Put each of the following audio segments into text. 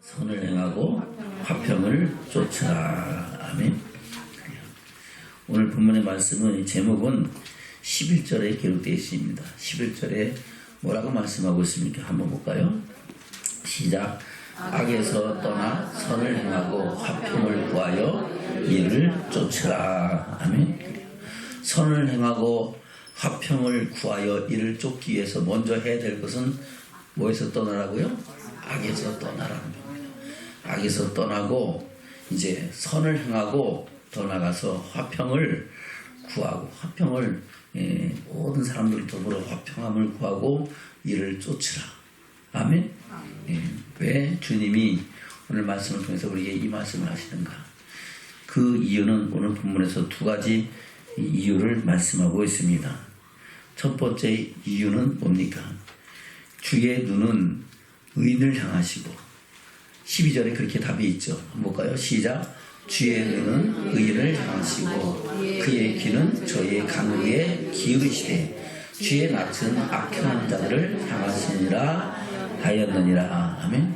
선을 행하고 화평을 쫓으라. 아멘. 오늘 본문의 말씀은 제목은 11절에 기록되어 있습니다. 11절에 뭐라고 말씀하고 있습니까? 한번 볼까요? 시작. 악에서 떠나 선을 행하고 화평을 구하여 이를 쫓으라. 아멘. 선을 행하고 화평을 구하여 이를 쫓기 위해서 먼저 해야 될 것은 뭐에서 떠나라고요? 악에서 떠나라는 겁니다. 악에서 떠나고 이제 선을 행하고 더 나가서 화평을 구하고 화평을 모든 사람들 더불어 화평함을 구하고 이를 쫓으라. 아멘. 왜 주님이 오늘 말씀을 통해서 우리에게 이 말씀을 하시는가? 그 이유는 오늘 본문에서 두 가지 이유를 말씀하고 있습니다. 첫 번째 이유는 뭡니까? 주의 눈은 의인을 향하시고 12절에 그렇게 답이 있죠. 한번 볼까요? 시작. 주의 눈은 의인을 향하시고 그의 귀는 저희의 간구에 기울이시되 주의 낯은 악행하는 자들을 향하시니라 하였느니라. 아멘.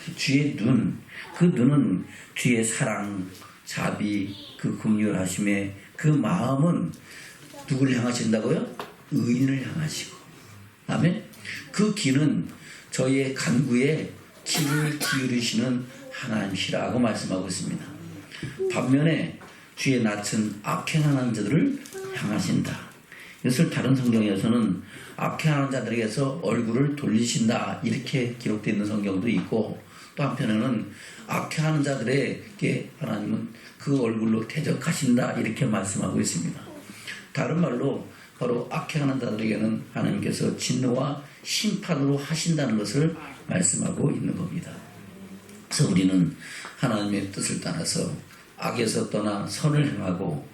그 주의 눈, 그 눈은 주의 사랑, 자비, 그 긍휼하심의 그 마음은 누구를 향하신다고요? 의인을 향하시고. 아멘. 그 귀는 저희의 간구에 귀를 기울이시는 하나님이시라고 말씀하고 있습니다. 반면에 주의 낯은 악행하는 자들을 향하신다. 이것을 다른 성경에서는 악행하는 자들에게서 얼굴을 돌리신다 이렇게 기록되어 있는 성경도 있고, 또 한편에는 악행하는 자들에게 하나님은 그 얼굴로 대적하신다 이렇게 말씀하고 있습니다. 다른 말로 바로 악행하는 자들에게는 하나님께서 진노와 심판으로 하신다는 것을 말씀하고 있는 겁니다. 그래서 우리는 하나님의 뜻을 따라서 악에서 떠나 선을 행하고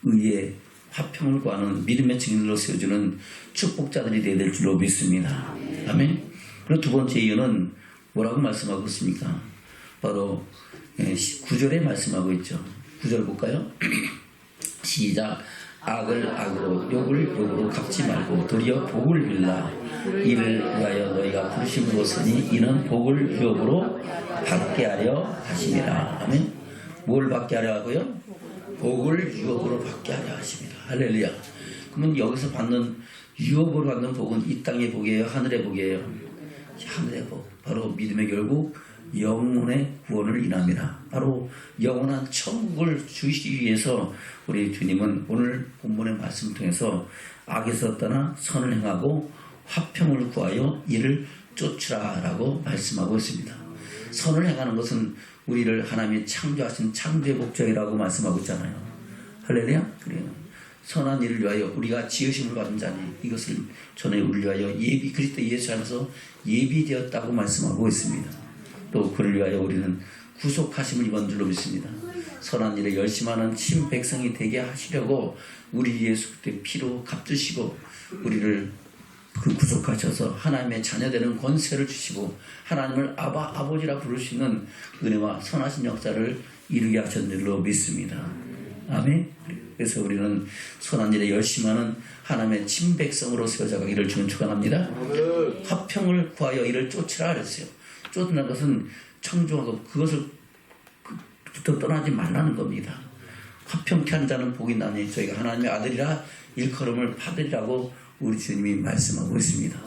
의의 화평을 구하는 믿음의 증인으로 세워주는 축복자들이 되어야 될 줄로 믿습니다. 아멘. 그리고 두 번째 이유는 뭐라고 말씀하고 있습니까? 바로 9절에 말씀하고 있죠. 9절 볼까요? 시작. 악을 악으로 욕을 욕으로 갚지 말고 도리어 복을 빌라. 이를 위하여 너희가 부르심을 얻으니 이는 복을 유업으로 받게 하려 하심이라. 아멘. 뭘 받게 하려 하고요? 복을 유업으로 받게 하려 하심이라. 할렐루야. 그러면 여기서 받는 유업으로 받는 복은 이 땅의 복이에요? 하늘의 복이에요? 하늘의 복. 바로 믿음의 결국 영혼의 구원을 인함이라. 바로 영원한 천국을 주시기 위해서 우리 주님은 오늘 본문의 말씀을 통해서 악에서 떠나 선을 행하고 화평을 구하여 이를 쫓으라 라고 말씀하고 있습니다. 선을 행하는 것은 우리를 하나님이 창조하신 창조의 목적이라고 말씀하고 있잖아요. 할렐루야. 그래요. 선한 일을 위하여 우리가 지으심을 받은 자니 이것을 전에 우리를 위하여 예비 그리스도 예수 안에서 예비되었다고 말씀하고 있습니다. 또 그를 위하여 우리는 구속하심을 입은 줄로 믿습니다. 선한 일에 열심하는 친 백성이 되게 하시려고 우리 예수 그리스도의 피로 값주시고 우리를 그 구속하셔서 하나님의 자녀되는 권세를 주시고 하나님을 아버지라 부를 수 있는 은혜와 선하신 역사를 이루게 하신 줄로 믿습니다. 아멘. 그래서 우리는 선한 일에 열심하는 하나님의 친백성으로 세워져가기를 주는 축원합니다. 화평을 구하여 이를 쫓으라 그랬어요. 쫓는 것은 청중하고 그것을 떠나지 말라는 겁니다. 화평케 한 자는 복이 나니 저희가 하나님의 아들이라 일컬음을 받으리라고 우리 주님이 말씀하고 있습니다.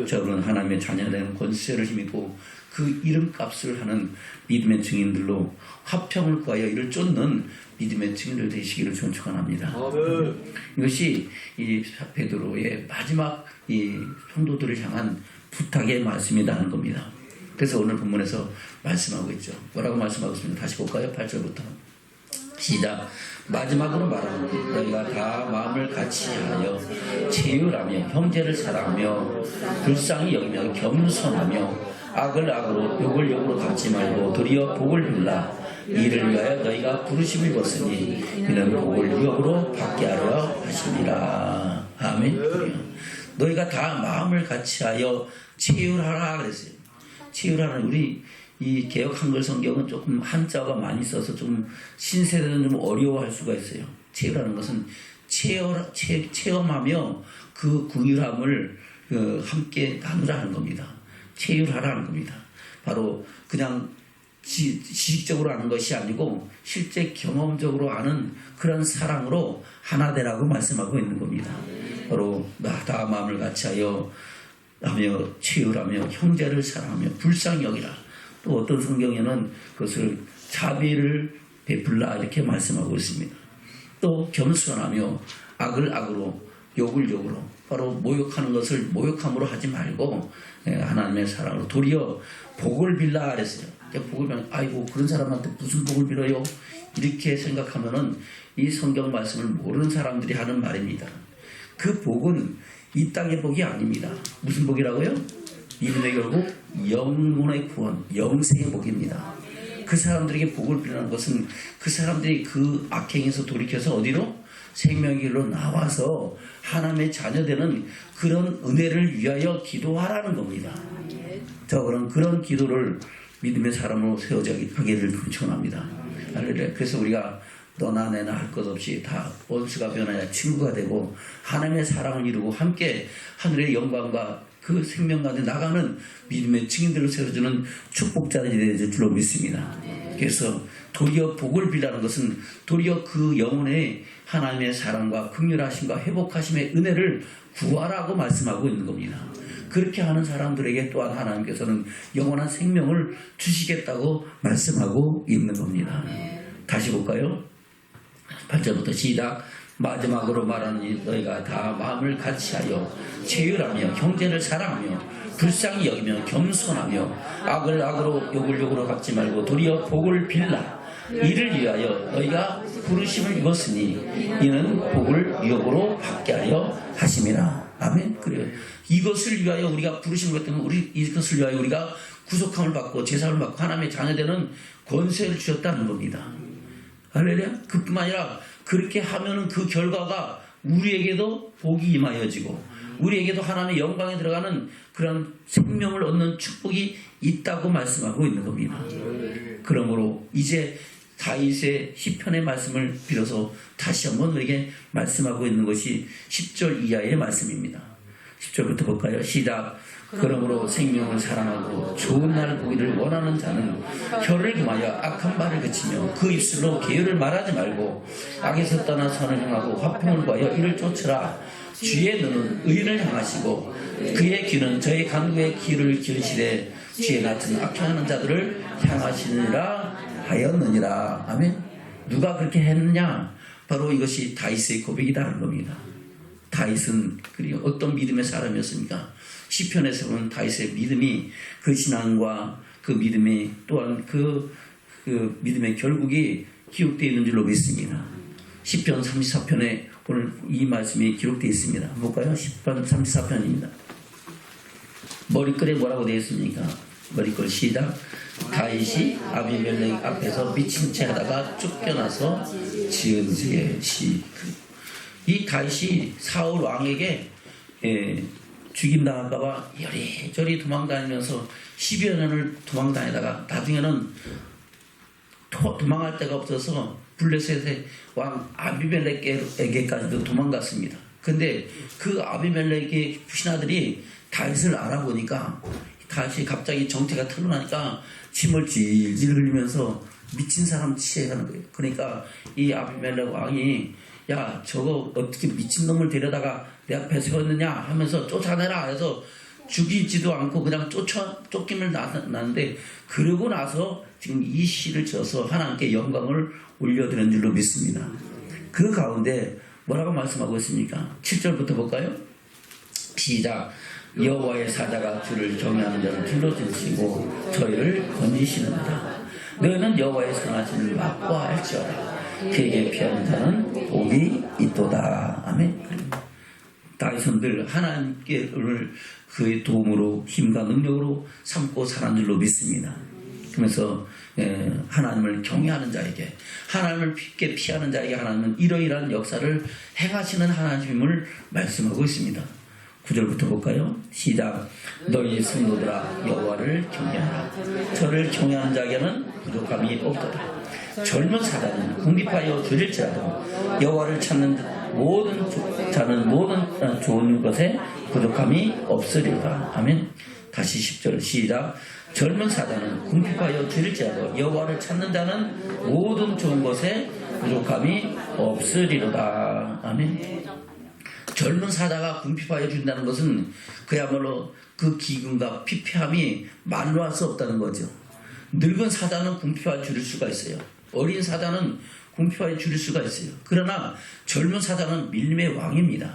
저는 하나님의 자녀된 권세를 힘입고 그 이름값을 하는 믿음의 증인들로 화평을 구하여 이를 쫓는 믿음의 증인들 되시기를 축원합니다. 이것이 이 베드로의 마지막 이 성도들을 향한 부탁의 말씀이다 하는 겁니다. 그래서 오늘 본문에서 말씀하고 있죠. 뭐라고 말씀하고 있습니다. 다시 볼까요? 8절부터 시작. 마지막으로 말하노니 너희가 다 마음을 같이하여 제율하며 형제를 사랑하며 불쌍히 여기며 겸손하며 악을 악으로 욕을 욕으로 갚지 말고 도리어 복을 빌라. 이를 위하여 너희가 부르심을 입었으니 이는 복을 유업으로 받게 하려 하심이라. 아멘. 너희가 다 마음을 같이하여 제율하라 그랬어요. 제율하는 우리 이 개역 한글 성경은 조금 한자가 많이 써서 좀 신세대는 좀 어려워할 수가 있어요. 체험하는 것은 체험하며 그 긍휼함을 함께 나누라는 겁니다. 체휼하라는 겁니다. 바로 그냥 지식적으로 아는 것이 아니고 실제 경험적으로 아는 그런 사랑으로 하나 되라고 말씀하고 있는 겁니다. 바로 다 마음을 같이하여 체휼하며 형제를 사랑하며 불쌍히 여기라. 또 어떤 성경에는 그것을 자비를 베풀라 이렇게 말씀하고 있습니다. 또 겸손하며 악을 악으로 욕을 욕으로, 바로 모욕하는 것을 모욕함으로 하지 말고 하나님의 사랑으로 도리어 복을 빌라 그랬어요. 복을 빌면 아이고 그런 사람한테 무슨 복을 빌어요? 이렇게 생각하면은 이 성경 말씀을 모르는 사람들이 하는 말입니다. 그 복은 이 땅의 복이 아닙니다. 무슨 복이라고요? 이분의 결국 영혼의 구원, 영생의 복입니다. 그 사람들에게 복을 빌라는 것은 그 사람들이 그 악행에서 돌이켜서 어디로? 생명의 길로 나와서 하나님의 자녀되는 그런 은혜를 위하여 기도하라는 겁니다. 그런 기도를 믿음의 사람으로 세워가기를 축원합니다. 그래서 우리가 너나 내나 할 것 없이 다 원수가 변하여 친구가 되고 하나님의 사랑을 이루고 함께 하늘의 영광과 그 생명 가운데 나가는 믿음의 증인들을 세워주는 축복자들이 될 줄로 믿습니다. 그래서 도리어 복을 빌라는 것은 도리어 그 영혼의 하나님의 사랑과 긍휼하심과 회복하심의 은혜를 구하라고 말씀하고 있는 겁니다. 그렇게 하는 사람들에게 또한 하나님께서는 영원한 생명을 주시겠다고 말씀하고 있는 겁니다. 다시 볼까요? 8절부터 시작. 마지막으로 말하는 너희가 다 마음을 같이하여 체휼하며 형제를 사랑하며 불쌍히 여기며 겸손하며 악을 악으로 욕을 욕으로 갚지 말고 도리어 복을 빌라. 이를 위하여 너희가 부르심을 입었으니 이는 복을 유업으로 받게 하려 하심이라. 아멘. 그래요. 이것을 위하여 우리가 부르심을 받으면 이것을 위하여 우리가 구속함을 받고 제사를 받고 하나님의 자녀되는 권세를 주셨다는 겁니다. 할렐루야. 그뿐만 아니라 그렇게 하면은 그 결과가 우리에게도 복이 임하여지고 우리에게도 하나님의 영광에 들어가는 그런 생명을 얻는 축복이 있다고 말씀하고 있는 겁니다. 그러므로 이제 다윗의 시편의 말씀을 빌어서 다시 한번 우리에게 말씀하고 있는 것이 10절 이하의 말씀입니다. 10절부터 볼까요? 시작. 그러므로 생명을 사랑하고 좋은 날을 보기를 원하는 자는 혀를 금하여 악한 말을 그치며 그 입술로 계율을 말하지 말고 악에서 떠나 선을 행하고 화평을 구하여 이를 쫓으라. 주의 눈은 의를 향하시고 그의 귀는 저희 간구의 귀를 기울이시되 주의 낯은 악행하는 자들을 향하시느니라 하였느니라. 아멘. 누가 그렇게 했느냐? 바로 이것이 다윗의 고백이라는 겁니다. 다윗은 그리고 어떤 믿음의 사람이었습니까? 시편에서 보면 다윗의 믿음이 그 신앙과 그 믿음이 또한 그 믿음의 결국이 기록되어 있는 줄로 믿습니다. 시편 34편에 오늘 이 말씀이 기록되어 있습니다. 볼까요? 시편 34편입니다. 머리글에 뭐라고 되어 있습니까? 머리글 시작. 다윗이 아비멜렉 앞에서 미친 채 하다가 쫓겨나서 지은 지의 시. 이 다윗이 사울 왕에게 죽임당할까봐 여리저리 도망다니면서 10여 년을 도망다니다가 나중에는 도망갈 데가 없어서 블레셋의 왕 아비멜렉에게까지도 도망갔습니다. 근데 그 아비멜렉의 신하들이 다윗을 알아보니까 다윗이 갑자기 정체가 드러나니까 침을 질질 흘리면서 미친 사람 취해가는 거예요. 그러니까 이 아비멜렉 왕이 야 저거 어떻게 미친놈을 데려다가 내 앞에 세웠느냐 하면서 쫓아내라 해서 죽이지도 않고 그냥 쫓김을 났는데 그러고 나서 지금 이 시를 지어서 하나님께 영광을 올려드리는 줄로 믿습니다. 그 가운데 뭐라고 말씀하고 있습니까? 7절부터 볼까요? 시작. 여호와의 사자가 주를 경외하는 자를 불러주시고 저희를 건지시는다. 너희는 여호와의 선하심을 맛보아 알지어다. 그에게 피하는 자는 복이 있도다. 아멘. 다윗은 하나님께를 그의 도움으로 힘과 능력으로 삼고 사는 줄로 믿습니다. 그러면서 하나님을 경외하는 자에게 하나님을 깊게 피하는 자에게 하나님은 이러이러한 역사를 행하시는 하나님을 말씀하고 있습니다. 9절부터 볼까요? 시작. 너희 성도들아 여호와를 경외하라. 저를 경외하는 자에게는 부족함이 없도다. 젊은 사람은 궁핍하여 줄일지라도 여호와를 찾는 모든 자는 모든 좋은 것에 부족함이 없으리라. 아멘. 다시 10절 시작. 젊은 사자는 궁핍하여 줄일지라도 여호와를 찾는 자는 모든 좋은 것에 부족함이 없으리로다. 아멘. 젊은 사자가 궁핍하여 준다는 것은 그야말로 그 기근과 피폐함이 말로 할 수 없다는 거죠. 늙은 사자는 궁핍하여 줄일 수가 있어요. 어린 사자는 궁핍하여 줄일 수가 있어요. 그러나 젊은 사자는 밀림의 왕입니다.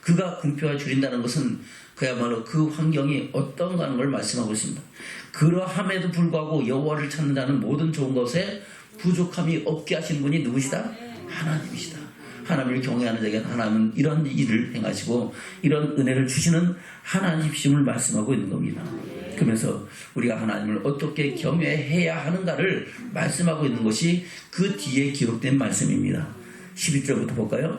그가 궁핍하여 줄인다는 것은 그야말로 그 환경이 어떤가 하는 걸 말씀하고 있습니다. 그러함에도 불구하고 여호와를 찾는 자는 모든 좋은 것에 부족함이 없게 하신 분이 누구시다? 하나님이시다. 하나님을 경외하는 자에게 하나님은 이런 일을 행하시고 이런 은혜를 주시는 하나님이심을 말씀하고 있는 겁니다. 그러면서 우리가 하나님을 어떻게 경외해야 하는가를 말씀하고 있는 것이 그 뒤에 기록된 말씀입니다. 11절부터 볼까요?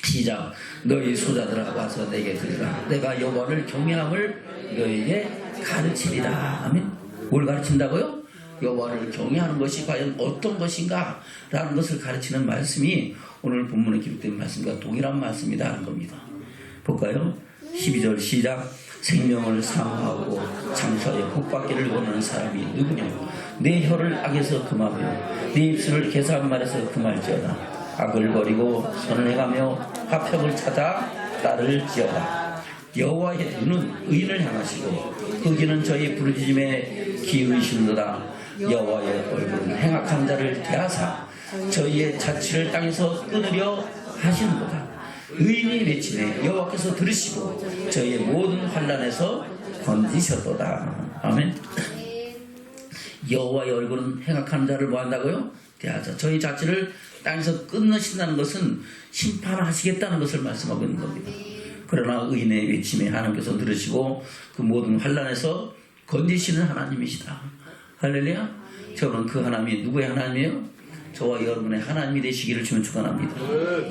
시작. 너희 소자들아 와서 내게 들으라. 내가 여호와를 경외함을 너희에게 가르치리라. 아멘. 뭘 가르친다고요? 여호와를 경외하는 것이 과연 어떤 것인가 라는 것을 가르치는 말씀이 오늘 본문에 기록된 말씀과 동일한 말씀이다 하는 겁니다. 볼까요? 12절 시작. 생명을 사모하고 장사에 복받기를 원하는 사람이 누구냐? 내 혀를 악에서 금하며 내 입술을 개사한 말에서 금할지어다. 악을 버리고 선을 행하며 화평을 찾아 따를지어다. 여호와의 눈은 의인을 향하시고 그 귀는 저희 부르짖음에 기울이시는도다. 여호와의 얼굴은 행악한 자를 대하사 저희의 자취를 땅에서 끊으려 하시는도다. 의인이 외치네 여호와께서 들으시고 저희의 모든 환난에서 건지셨도다. 아멘. 여호와의 얼굴은 행악한 자를 뭐한다고요? 대하자. 저희 자취를 땅에서 끊으신다는 것은 심판하시겠다는 것을 말씀하고 있는 겁니다. 그러나 의인의 외침에 하나님께서 들으시고 그 모든 환난에서 건지시는 하나님이시다. 할렐루야. 저는 그 하나님이 누구의 하나님이에요? 저와 여러분의 하나님이 되시기를 주면 축원합니다.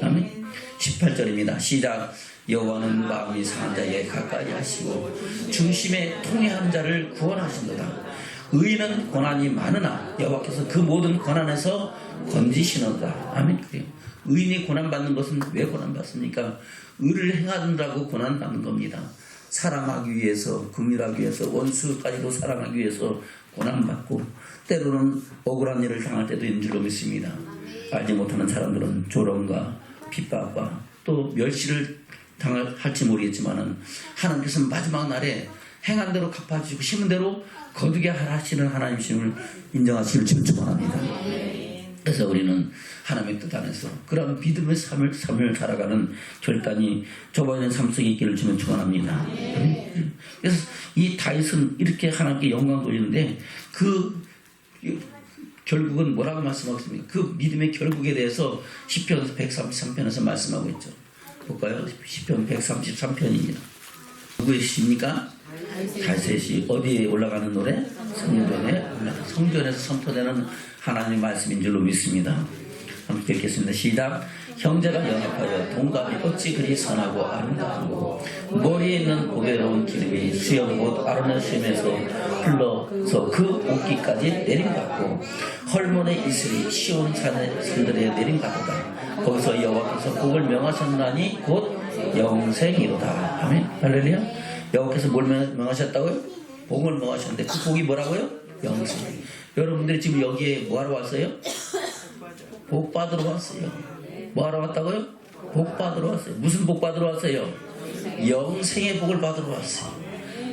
아멘. 18절입니다. 시작. 여호와는 마음이 상한 자에게 가까이 하시고 중심에 통회한 자를 구원하신도다. 의인은 고난이 많으나 여호와께서 그 모든 고난에서 건지시는도다. 아멘. 그래요. 의인이 고난받는 것은 왜 고난받습니까? 의를 행하느라고 고난받는 겁니다. 사랑하기 위해서, 긍휼하기 위해서, 원수까지도 사랑하기 위해서 고난받고 때로는 억울한 일을 당할 때도 있는 줄로 믿습니다. 알지 못하는 사람들은 조롱과 핍박과 또 멸시를 당할지 모르겠지만은 하나님께서 마지막 날에 행한 대로 갚아주시고 심은 대로 거두게 하시는 하나님이심을 인정하시길 주님 축원합니다. 그래서 우리는 하나님의 뜻 안에서 그런 믿음의 삶을 살아가는 결단이 저버리는 삶 속에 있기를 주면 축원합니다. 그래서 이 다윗은 이렇게 하나님께 영광 돌리는데 그 결국은 뭐라고 말씀하고 있습니까? 그 믿음의 결국에 대해서 시편 133편에서 말씀하고 있죠. 볼까요? 시편 133편입니다. 누구의 시입니까? 다윗의 시. 어디에 올라가는 노래? 성전에서 선포되는 하나님의 말씀인 줄로 믿습니다. 함께 읽겠습니다. 시작. 형제가 연합하여 동갑이 어찌 그리 선하고 아름다우고 머리에 있는 보배로운 기름이 수염 곧 아론의 수염에서 흘러서 그 옷깃까지 내림받고 헐몬의 이슬이 시온 산들에 내림받았다. 거기서 여호와께서 복을 명하셨나니 곧 영생이로다. 아멘. 할렐루야. 여호와께서 뭘 명하셨다고요? 복을 명하셨는데 그 복이 뭐라고요? 영생. 여러분들이 지금 여기에 뭐하러 왔어요? 복 받으러 왔어요. 뭐하러 왔다고요? 복 받으러 왔어요. 무슨 복 받으러 왔어요? 영생의 복을 받으러 왔어요.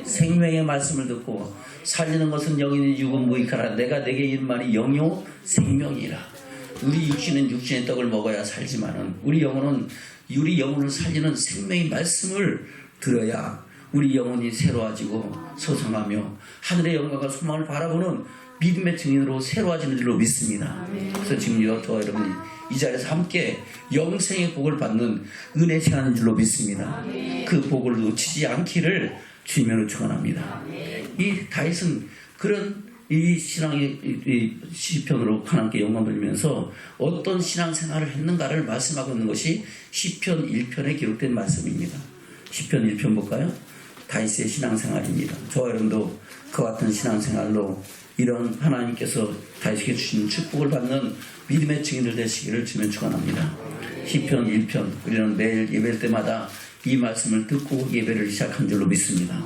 생명의 말씀을 듣고 살리는 것은 영이니 육은 무익하라. 내가 내게 이른 말이 영요 생명이라. 우리 육신은 육신의 떡을 먹어야 살지만은 우리 영혼을 살리는 생명의 말씀을 들어야 우리 영혼이 새로워지고 소성하며 하늘의 영광과 소망을 바라보는 믿음의 증인으로 새로워지는 줄로 믿습니다. 그래서 지금 저와 여러분이 이 자리에서 함께 영생의 복을 받는 은혜 시간인 줄로 믿습니다. 그 복을 놓치지 않기를 주님으로 축원합니다. 이 다윗은 그런 이 신앙의 이 시편으로 하나님께 영광 돌리면서 어떤 신앙생활을 했는가를 말씀하고 있는 것이 시편 1편에 기록된 말씀입니다. 시편 1편 볼까요? 다윗의 신앙생활입니다. 저와 여러분도 그와 같은 신앙생활로 이런 하나님께서 다윗에게 주신 축복을 받는 믿음의 증인들 되시기를 주면 축원합니다. 시편 1편 우리는 매일 예배할 때마다 이 말씀을 듣고 예배를 시작한 줄로 믿습니다.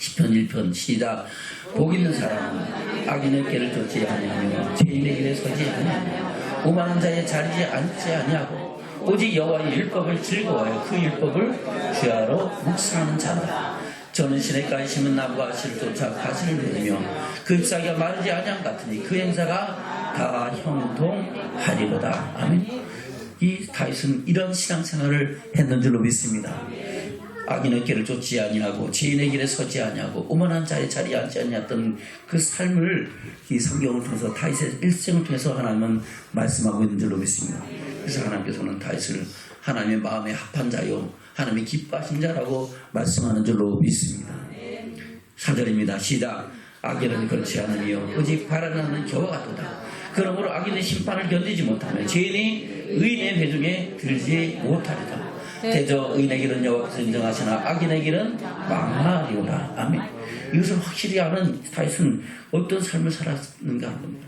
시편 1편 시작. 복 있는 사람은 악인의 길을 쫓지 아니하며 죄인의 길에 서지 아니하며 오만한 자의 자리에 앉지 아니하고 오직 여호와의 율법을 즐거워하여 그 율법을 주야로 묵상하는 자라. 저는 시냇가에 심은 나무가 실을 쫓아 가시를 내리며 그 잎사귀가 마르지 아니함 같으니 그 행사가 다 형통하리로다. 아멘. 이 다윗은 이런 신앙생활을 했는 줄로 믿습니다. 악인의 길을 쫓지 아니하고 죄인의 길에 서지 아니하고 오만한 자의 자리에 앉지 아니했던 그 삶을 이 성경을 통해서 다윗의 일생을 통해서 하나님은 말씀하고 있는 줄로 믿습니다. 그래서 하나님께서는 다윗을 하나님의 마음에 합한 자요 하나님이 기뻐하신 자라고 말씀하는 줄로 믿습니다. 4절입니다. 시작. 악인은 그렇지 않으며 오직 바라는 겨와 같도다. 그러므로 악인의 심판을 견디지 못하며 죄인이 의인의 배중에 들지 못하리다. 대저 의인의 길은 여호와께서 인정하시나 악인의 길은 망하리오라. 아멘. 이것을 확실히 아는 다윗은 어떤 삶을 살았는가 하는 겁니다.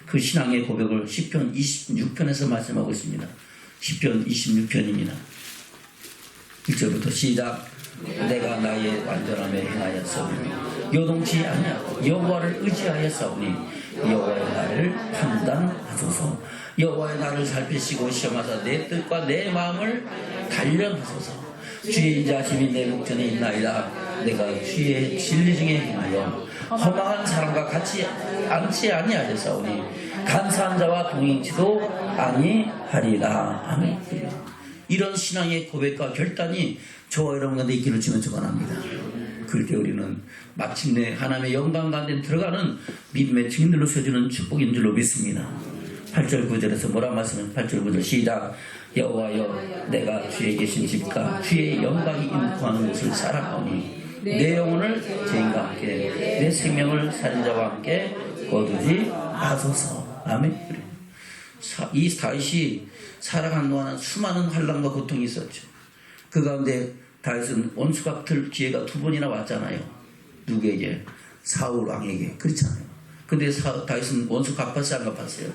그 신앙의 고백을 시편 26편에서 말씀하고 있습니다. 시편 26편입니다. 1절부터 시작. 내가 나의 완전함에 행하였사오니 요동치 아니하고 여호와를 의지하였사오니 여호와의 나를 판단하소서. 여호와의 나를 살피시고 시험하사 내 뜻과 내 마음을 단련하소서. 주의 인자심이 내 목전에 있나이다. 내가 주의 진리 중에 행하여 허망한 사람과 같이 앉지 아니하였사오니 간사한 자와 동행치도 아니하리라. 아멘. 이런 신앙의 고백과 결단이 저와 여러분 가운데 있기를 주는 축원합니다. 그럴 때 우리는 마침내 하나님의 영광 가운데 들어가는 믿음의 증인들로 서주는 축복인 줄로 믿습니다. 8절 9절에서 뭐라 말씀은 8절 9절 시작. 여호와여 내가 주의 계신 집과 주의 영광이 임하는 곳을 사랑하오니 내 영혼을 죄인과 함께 내 생명을 살인자와 함께 거두지 마소서. 아멘. 이 다윗이 살아가는 동안 수많은 환난과 고통이 있었죠. 그 가운데 다윗은 원수가 같을 기회가 2번이나 왔잖아요. 누구에게? 사울 왕에게. 그렇잖아요. 근데 다윗은 원수 갚았어요? 안 갚았어요?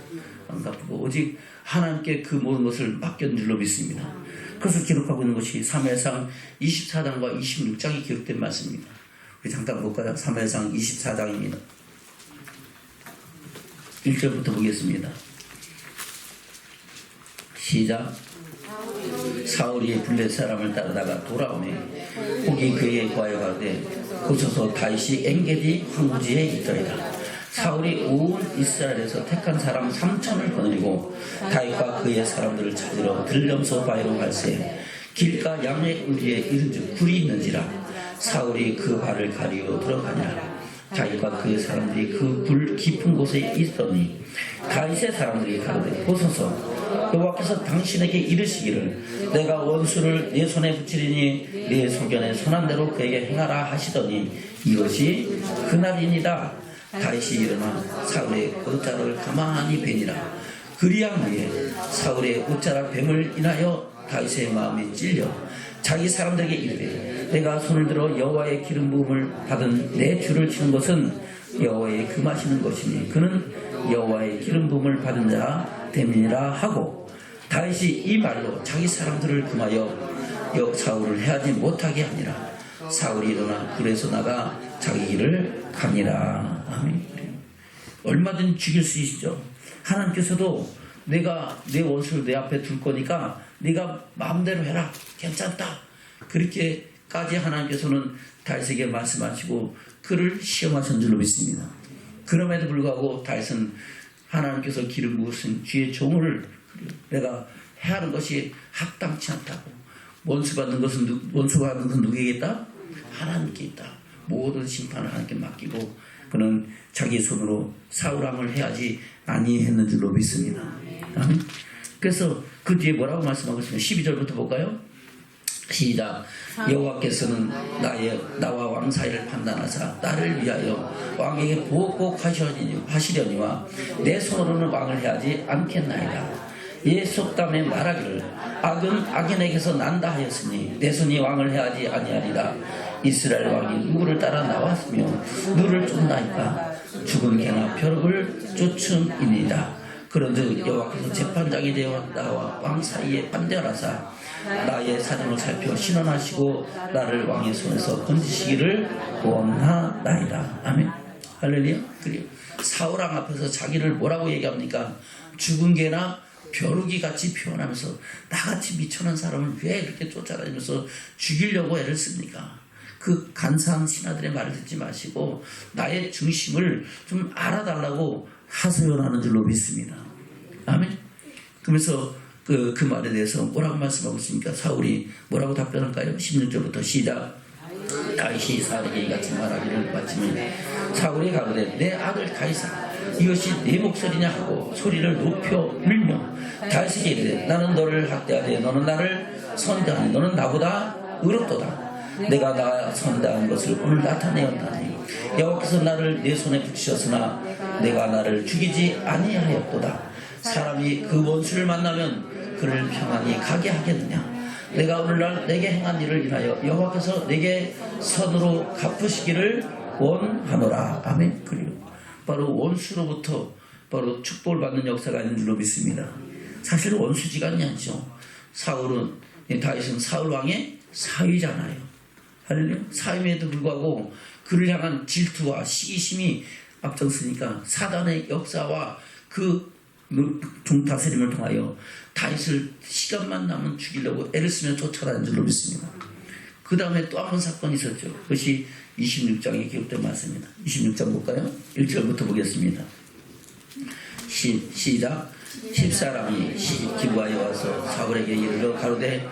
안 갚고 오직 하나님께 그 모든 것을 맡겼는 줄로 믿습니다. 그것을 기록하고 있는 것이 사무엘상 24장과 26장이 기록된 말씀입니다. 우리 잠깐 볼까요? 사무엘상 24장입니다. 1절부터 보겠습니다. 시작. 사울이 블레 사람을 따르다가 돌아오매 혹이 그에게 구하여 가되 고쳐서 다윗이 엔게디 황무지에 있더이다. 사울이 온 이스라엘에서 택한 사람 3,000을 거느리고 다윗과 그의 사람들을 찾으러 들렴소 바위로 갈새 길가 양의 우리에 이른즉 굴이 있는지라. 사울이 그 발을 가리어 들어가니라. 다윗과 그의 사람들이 그 굴 깊은 곳에 있더니 다윗의 사람들이 가로되 보소서. 여호와께서 당신에게 이르시기를 내가 원수를 내 손에 붙이리니 내 소견에 선한 대로 그에게 행하라 하시더니 이것이 그날이니라. 다윗이 일어나 사울의 옷자락을 가만히 베니라. 그리한 후에 사울의 옷자락 뱀을 인하여 다윗의 마음이 찔려 자기 사람들에게 이르되 내가 손을 들어 여호와의 기름 부음을 받은 내 주를 치는 것은 여호와의 금하시는 것이니 그는 여호와의 기름 부음을 받은 자 됨이니라 하고 다윗이 이 말로 자기 사람들을 금하여 사울을 해하지 못하게 하니라. 사울이 일어나 굴에서 나가 자기 길을 가니라. 아멘. 얼마든지 죽일 수 있죠. 하나님께서도 내가 내 원수를 내 앞에 둘 거니까 네가 마음대로 해라. 괜찮다. 그렇게까지 하나님께서는 다윗에게 말씀하시고 그를 시험하신 줄로 믿습니다. 그럼에도 불구하고 다윗은 하나님께서 기름 부으신 주의 종을 내가 해하는 것이 합당치 않다고. 원수 받는 것은 누구에게있다? 하나님께 있다. 모든 심판을 하나님께 맡기고 그는 자기 손으로 사울왕을 해야지 아니했는 줄로 믿습니다. 아멘. 그래서 그 뒤에 뭐라고 말씀하고 있습니다. 12절부터 볼까요? 시작. 여호와께서는 나와 왕 사이를 판단하사 나를 위하여 왕에게 보고 하시려니와 내 손으로는 왕을 해하지 않겠나이다. 예 속담에 말하기를 악은 악인에게서 난다 하였으니 내 손이 왕을 해하지 아니하리라. 이스라엘 왕이 누구를 따라 나왔으며 누를 쫓나이까? 죽은 개나 벼룩을 쫓음이니이다. 그런즉 여호와께서 재판장이 되어 나와 왕 사이에 판결하사 나의 사정을 살펴 신원하시고 나를 왕의 손에서 건지시기를 원하나이다. 아멘. 할렐루야. 그래요. 사울왕 앞에서 자기를 뭐라고 얘기합니까? 죽은 개나 벼룩이 같이 표현하면서 나같이 미천한 사람을 왜 그렇게 쫓아다니면서 죽이려고 애를 씁니까? 그 간사한 신하들의 말을 듣지 마시고 나의 중심을 좀 알아달라고 하소연하는 줄로 믿습니다. 아멘. 그러면서 그 말에 대해서 뭐라고 말씀하고 있습니까? 사울이 뭐라고 답변할까요? 16절부터 시작. 다윗이 사울에게 이같이 말하기를 마치면 사울이 가로되 내 아들 다윗아 이것이 내 목소리냐 하고 소리를 높여 울며 다윗에게 이르되 나는 너를 학대하되 너는 나를 선대하니 너는 나보다 의롭도다. 내가 나 선대한 것을 오늘 나타내었다니 여호와께서 나를 내 손에 붙이셨으나 내가 나를 죽이지 아니하였도다. 사람이 그 원수를 만나면 그를 평안히 가게 하겠느냐. 내가 오늘날 내게 행한 일을 인하여 여호와께서 내게 선으로 갚으시기를 원하노라. 아멘. 그리고 바로 원수로부터 바로 축복을 받는 역사가 있는 줄로 믿습니다. 사실 원수지간이 아니죠. 다윗은 사울 왕의 사위잖아요. 할렐루야. 사위임에도 불구하고 그를 향한 질투와 시기심이 앞장서니까 사단의 역사와 그 종다스림을 통하여 다윗을 시간만 나면 죽이려고 애를 쓰며 쫓아다닌 줄로 믿습니다. 그 다음에 또 한 번 사건이 있었죠. 그것이 26장에 기록된 말씀입니다. 26장 볼까요? 1절부터 보겠습니다. 시작. 10사람이 기브아에 와서 사울에게 이르러 가로되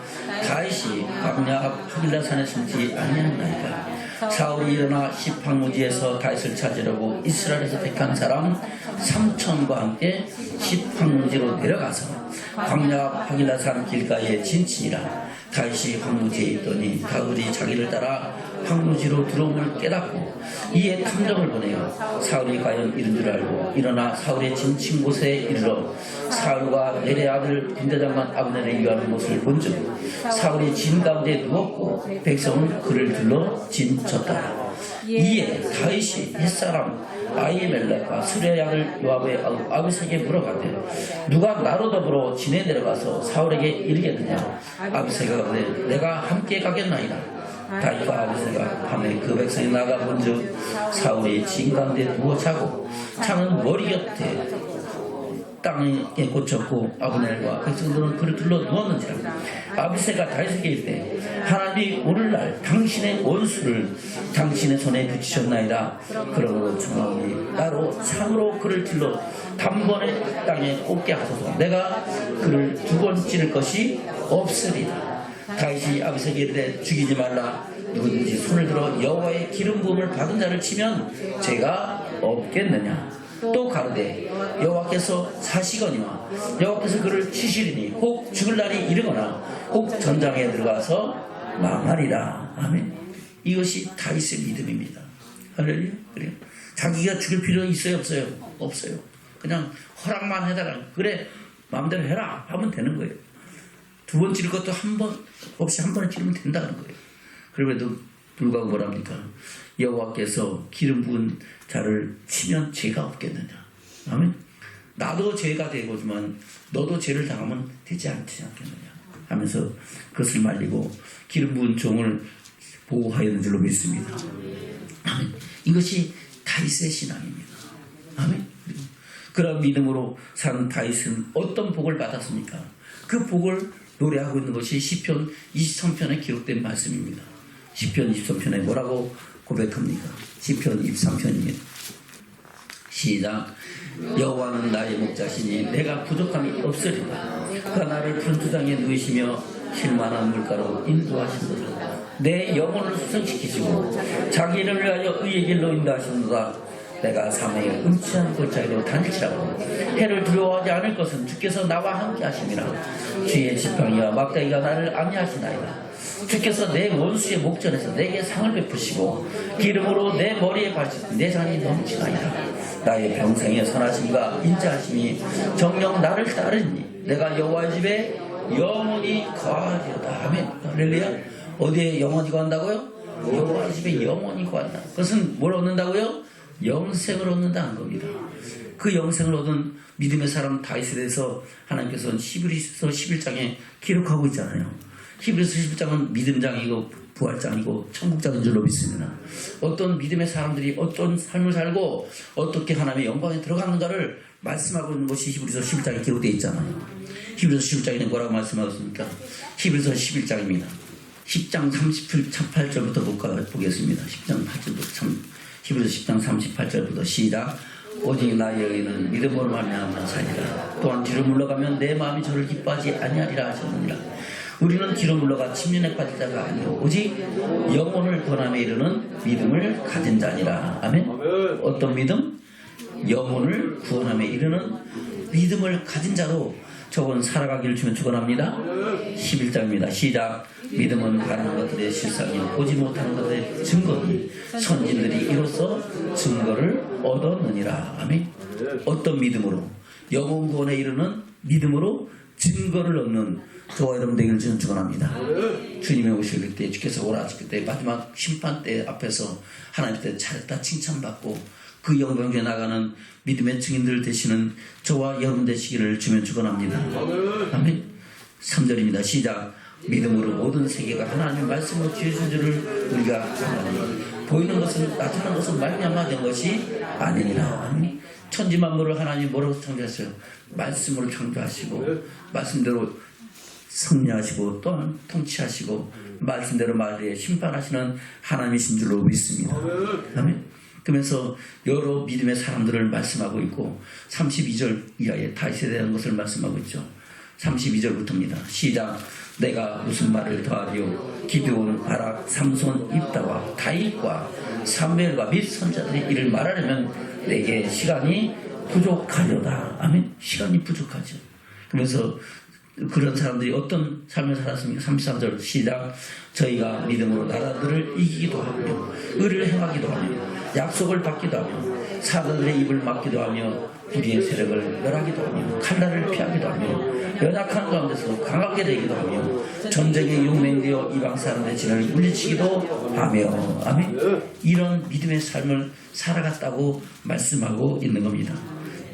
다윗이 광야 앞 하길라산에 숨지 아니하나이까. 사울이 일어나 십항무지에서 다윗을 찾으려고 이스라엘에서 택한 사람 3천과 함께 십항무지로 내려가서 광야 앞 하길라산 길가에 진치니라. 다윗이 황무지에 있더니 다윗이 자기를 따라 황무지로 들어옴을 깨닫고 이에 탐정을 보내어 사울이 과연 이른 줄 알고 일어나 사울의 진친 곳에 이르러 사울과 넬의 아들 군대장관 아브넬을 위하는 모습을 본즉 사울이 진 가운데 누웠고 백성은 그를 둘러 진쳤다. 이에 다윗이 햇사람 아히멜렉과 수레의 아들 요압의 아비새에게 물어가되 누가 나로 더불어 진에 내려가서 사울에게 이르겠느냐. 아비새가 가되 내가 함께 가겠나이다. 다윗과 아비새가 밤에 그 백성이 나가 본즉 사울이 진 가운데 누워 자고 창은 머리 곁에 땅에 꽂혔고 아브넬과 백성들은 그를 둘러 누웠는지라. 아비새가 다윗에게 이르되 하나님이 오늘날 당신의 원수를 당신의 손에 붙이셨나이다. 그러므로 주마음이 나로 창으로 그를 둘러 단번에 땅에 꽂게 하소서. 내가 그를 두 번 찌를 것이 없으리라. 다윗이 아비새에게 이르되 죽이지 말라. 누구든지 손을 들어 여호와의 기름 부음을 받은 자를 치면 죄가 없겠느냐. 또 가로되 여호와께서 사시거니와 여호와께서 그를 치시리니 혹 죽을 날이 이르거나 혹 전장에 들어가서 망하리라. 아멘. 이것이 다윗의 믿음입니다. 할렐루야. 그래요. 자기가 죽을 필요 있어요 없어요? 없어요. 그냥 허락만 해달라. 그래 마음대로 해라 하면 되는 거예요. 두 번 찌를 것도 한 번 없이 한 번에 찌르면 된다는 거예요. 그럼에도 불구하고 뭐랍니까? 여호와께서 기름 부은 자를 치면 죄가 없겠느냐. 아멘. 나도 죄가 되고지만 너도 죄를 당하면 되지 않겠느냐 하면서 그것을 말리고 기름 부은 종을 보호하였는 줄로 믿습니다. 아멘. 이것이 다윗의 신앙입니다. 아멘. 그런 믿음으로 산 다윗은 어떤 복을 받았습니까? 그 복을 노래하고 있는 것이 시편 23편에 기록된 말씀입니다. 시편 23편에 뭐라고 고백합니까? 시편 23편입니다. 시작. 여호와는 나의 목자시니 내가 부족함이 없으리라. 그가 나를 푸른 투장에 누이시며 쉴만한 물가로 인도하시도다. 내 영혼을 수성시키시고 자기 이름을 위하여 의의 길로 인도하시도다. 내가 사망의 음침한 골짜기로 다닐지라도 해를 두려워하지 않을 것은 주께서 나와 함께 하심이라. 주의 지팡이와 막대기가 나를 안위하시나이다. 주께서 내 원수의 목전에서 내게 상을 베푸시고 기름으로 내 머리에 발치고 내 잔이 넘치나이다. 나의 평생의 선하심과 인자하심이 정녕 나를 따르니 내가 여호와의 집에 영원히 거하리로다. 아멘. 할렐루야. 어디에 영원히 거한다고요? 여호와의 집에 영원히 거한다. 그것은 뭘 얻는다고요? 영생을 얻는다는 겁니다. 그 영생을 얻은 믿음의 사람 다윗에 대해서 하나님께서는 히브리서 11장에 기록하고 있잖아요. 히브리서 11장은 믿음장이고 부활장이고 천국장인 줄로 믿습니다. 어떤 믿음의 사람들이 어떤 삶을 살고 어떻게 하나님의 영광에 들어가는가를 말씀하고 있는 것이 히브리서 11장에 기록되어 있잖아요. 히브리서 11장에는 뭐라고 말씀하셨습니까? 히브리서 11장입니다. 10장 38절부터 보겠습니다. 10장 8절부터 히브리서 10장 38절부터 시작. 오직 나의 의는 믿음으로 말미암아 사리라. 또한 뒤로 물러가면 내 마음이 저를 기뻐하지 아니하리라 하셨느니라. 우리는 뒤로 물러가 침륜에 빠질 자가 아니요 오직 영혼을 구원함에 이르는 믿음을 가진 자니라. 아멘. 어떤 믿음? 영혼을 구원함에 이르는 믿음을 가진 자로 저건 살아가기를 주면 축원합니다. 11장입니다. 시작. 믿음은 바라는 것들의 실상이요 보지 못하는 것들의 증거니 선진들이 이로써 증거를 얻었느니라. 아멘. 어떤 믿음으로? 영혼 구원에 이르는 믿음으로 증거를 얻는 저와 여러분 되기를 주는 축원합니다. 주님의 오실 때 주께서 오라질 때 마지막 심판 때 앞에서 하나님 때 잘했다 칭찬받고 그 영광에 나가는 믿음의 증인들 되시는 저와 여러분 되시기를 주면 축원합니다. 아멘. 3절입니다. 시작. 믿음으로 모든 세계가 하나님의 말씀으로 지어진 줄을 우리가 알아니 보이는 것은 나타난 것은 말미암아 된 것이 아니니라. 아멘. 천지 만물을 하나님이 뭐라고 창조했어요? 말씀으로 창조하시고 말씀대로 승리하시고 또한 통치하시고 말씀대로 말에 심판하시는 하나님이신 줄로 믿습니다. 아멘. 그러면서 여러 믿음의 사람들을 말씀하고 있고 32절 이하에 다윗에 대한 것을 말씀하고 있죠. 32절부터입니다. 시작. 내가 무슨 말을 더하리요 기드온, 바락, 삼손, 입다와 다윗과 사무엘과 및 선자들이 이를 말하려면 내게 시간이 부족하려다. 아멘. 시간이 부족하죠. 그러면서 그런 사람들이 어떤 삶을 살았습니까? 33절 시작. 저희가 믿음으로 나라들을 이기기도 하며 의를 행하기도 하며 약속을 받기도 하며 사도들의 입을 막기도 하며 불의의 세력을 멸하기도 하며 칼날을 피하기도 하며 연약한 가운데서 강하게 되기도 하며 전쟁에 용맹되어 이방 사람들의 진을 물리치기도 하며. 아멘. 이런 믿음의 삶을 살아갔다고 말씀하고 있는 겁니다.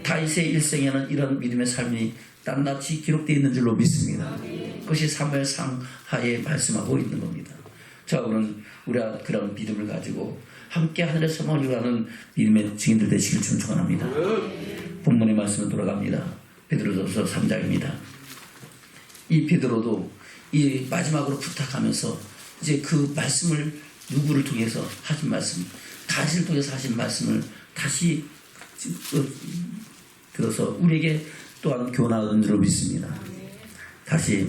다윗의 일생에는 이런 믿음의 삶이 낱낱이 기록되어 있는 줄로 믿습니다. 그것이 사무엘상 하에 말씀하고 있는 겁니다. 자, 오늘 우리가 그런 믿음을 가지고 함께 하늘의 소망을 이루는 믿음의 증인들 되시길 축원합니다. 본문의 말씀으로 돌아갑니다. 베드로전서 3장입니다. 이 베드로도 이 마지막으로 부탁하면서 이제 그 말씀을 누구를 통해서 하신 말씀, 다시를 통해서 하신 말씀을 다시 들어서 우리에게 또한 교훈하는 줄로 믿습니다. 다시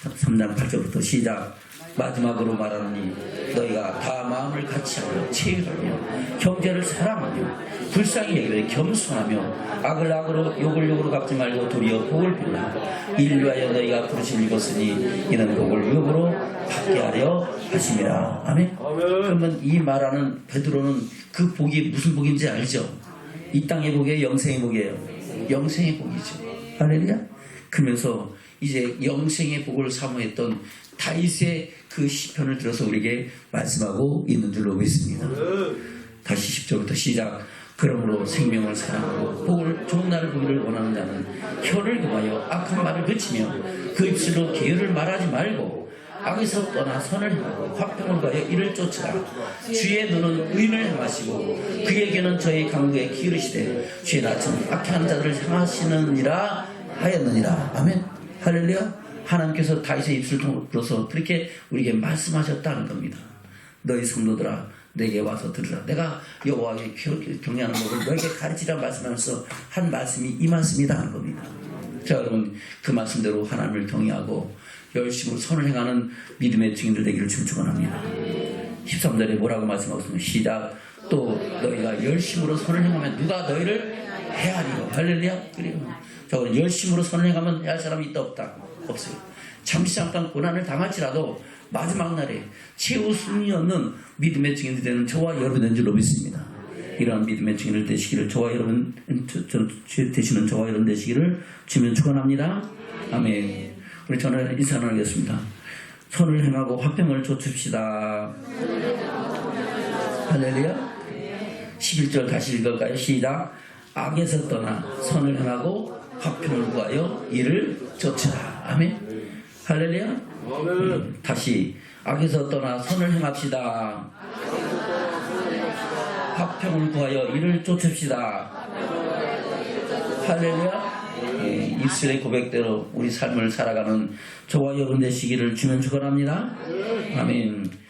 3장 8절부터 시작. 마지막으로 말하노니 너희가 다 마음을 같이하며 체휼하며 형제를 사랑하며 불쌍히 여기되 겸손하며 악을 악으로 욕을 욕으로 갚지 말고 도리어 복을 빌라. 이를 위하여 너희가 부르심 입었으니 이는 복을 욕으로 받게 하려 하심이라. 아멘. 그러면 이 말하는 베드로는 그 복이 무슨 복인지 알죠? 이 땅의 복이에요? 영생의 복이에요? 영생의 복이죠. 할렐루야. 그러면서 이제 영생의 복을 사모했던 다윗의 그 시편을 들어서 우리에게 말씀하고 있는 줄로 믿습니다. 다시 10절부터 시작. 그러므로 생명을 사랑하고 복을 좋은 날을 보기를 원하는 자는 혀를 금하여 악한 말을 그치며 그 입술로 계율을 말하지 말고 악에서 떠나 선을 행하고 화평을 가하여 이를 쫓으라. 주의 눈은 의인을 향하시고 그의 귀는 저희 강구에 기울이시되 주의 낯은 악한 자들을 향하시느니라 하였느니라. 아멘. 할렐루야. 하나님께서 다윗의 입술을 통해서 그렇게 우리에게 말씀하셨다는 겁니다. 너희 성도들아 내게 와서 들으라. 내가 여호와의 경외하는 법을 너에게 가르치라 말씀하면서 한 말씀이 이 말씀이다 하는 겁니다. 자, 여러분 그 말씀대로 하나님을 경외하고 열심으로 선을 행하는 믿음의 증인들 되기를 축원합니다. 13절에 뭐라고 말씀하고 있습니까? 시작. 또 너희가 열심으로 선을 행하면 누가 너희를 해하리요. 할렐루야. 그래요. 자, 열심으로 선을 행하면 해할 사람이 있다 없다? 없어요. 잠시 잠깐 고난을 당할지라도 마지막 날에 최후 승리 얻는 믿음의 증인이 되는 저와 여러분 된 줄로 믿습니다. 이러한 믿음의 증인을 되시기를 저와 여러분 되시는 저와 여러분 되시기를 주면 축원합니다. 아멘. 우리 저는 인사 나누겠습니다. 선을 행하고 화평을 좇읍시다. 할렐루야. 11절 다시 읽을까요? 시작. 악에서 떠나 선을 행하고 화평을 구하여 이를 쫓으라. 아멘. 할렐루야. 다시 악에서 떠나 선을 행합시다. 화평을 구하여 이를 쫓읍시다. 할렐루야. 이슬의 고백대로 우리 삶을 살아가는 저와 여러분 되시기를 주면 축원합니다. 아멘.